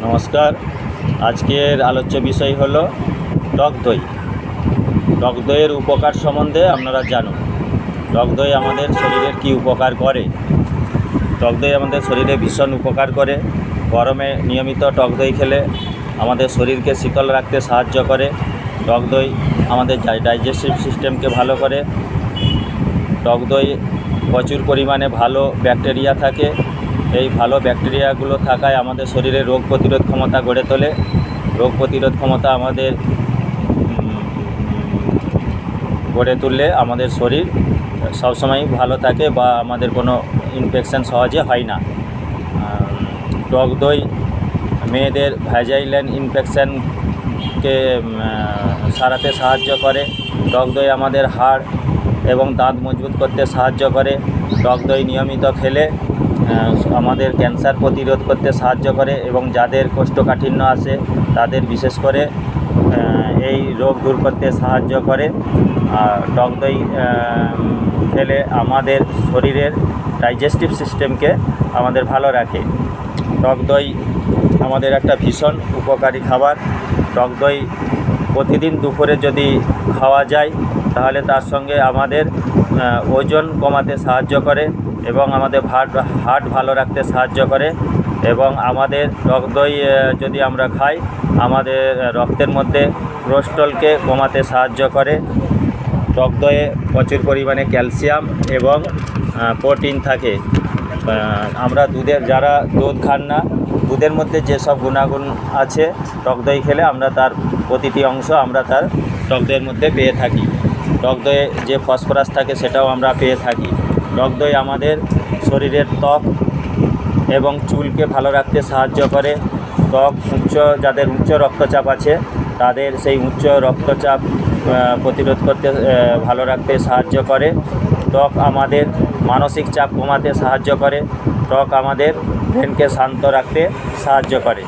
নমস্কার। আজকের আলোচ্য বিষয় হলো টক দই। টক দইয়ের উপকার সম্বন্ধে আপনারা জানুন। টক দই আমাদের শরীরের কি উপকার করে? টক দই আমাদের শরীরে ভীষণ উপকার করে। গরমে নিয়মিত টক দই খেলে আমাদের শরীরকে শীতল রাখতে সাহায্য করে। টক দই আমাদের ডাইজেস্টিভ সিস্টেমকে ভালো করে। টক দই প্রচুর পরিমাণে ভালো ব্যাকটেরিয়া থাকে। এই ভালো ব্যাকটেরিয়াগুলো থাকায় আমাদের শরীরে রোগ প্রতিরোধ ক্ষমতা গড়ে তোলে। রোগ প্রতিরোধ ক্ষমতা আমাদের গড়ে তুললে আমাদের শরীর সবসময়ই ভালো থাকে বা আমাদের কোনো ইনফেকশন সহজে হয় না। টক দই মেয়েদের ভ্যাজাইনাল ইনফেকশনকে সারাতে সাহায্য করে। টক দই আমাদের হাড় এবং দাঁত মজবুত করতে সাহায্য করে। টক দই নিয়মিত খেলে আমাদের ক্যান্সার প্রতিরোধ করতে সাহায্য করে এবং যাদের কোষ্ঠকাঠিন্য আছে তাদের বিশেষ করে এই রোগ দূর করতে সাহায্য করে। আর টক দই খেলে আমাদের শরীরের ডাইজেস্টিভ সিস্টেমকে আমাদের ভালো রাখে। টক দই আমাদের একটা ভীষণ উপকারী খাবার। টক দই প্রতিদিন দুপুরে যদি খাওয়া যায় তাহলে তার সঙ্গে আমাদের ওজন কমাতে সাহায্য করে এবং আমাদের হার্ট ভালো রাখতে সাহায্য করে এবং আমাদের টক দই যদি আমরা খাই আমাদের রক্তের মধ্যে কোলেস্টেরলকে কমাতে সাহায্য করে। টক দইয়ে প্রচুর পরিমাণে ক্যালসিয়াম এবং প্রোটিন থাকে। আমরা যারা দুধ খান না, দুধের মধ্যে যেসব গুণাগুণ আছে টক দই খেলে আমরা তার প্রতিটি অংশ আমরা তার টক দইয়ের মধ্যে পেয়ে থাকি। টক দইয়ে যে ফসফরাস থাকে সেটাও আমরা পেয়ে থাকি। টক দই আমাদের শরীরের ত্বক এবং চুলকে ভালো রাখতে সাহায্য করে। যাদের উচ্চ রক্তচাপ আছে তাদের সেই উচ্চ রক্তচাপ প্রতিরোধ করতে ভালো রাখতে সাহায্য করে। ত্বক আমাদের মানসিক চাপ কমাতে সাহায্য করে। ত্বক আমাদের ব্রেনকে শান্ত রাখতে সাহায্য করে।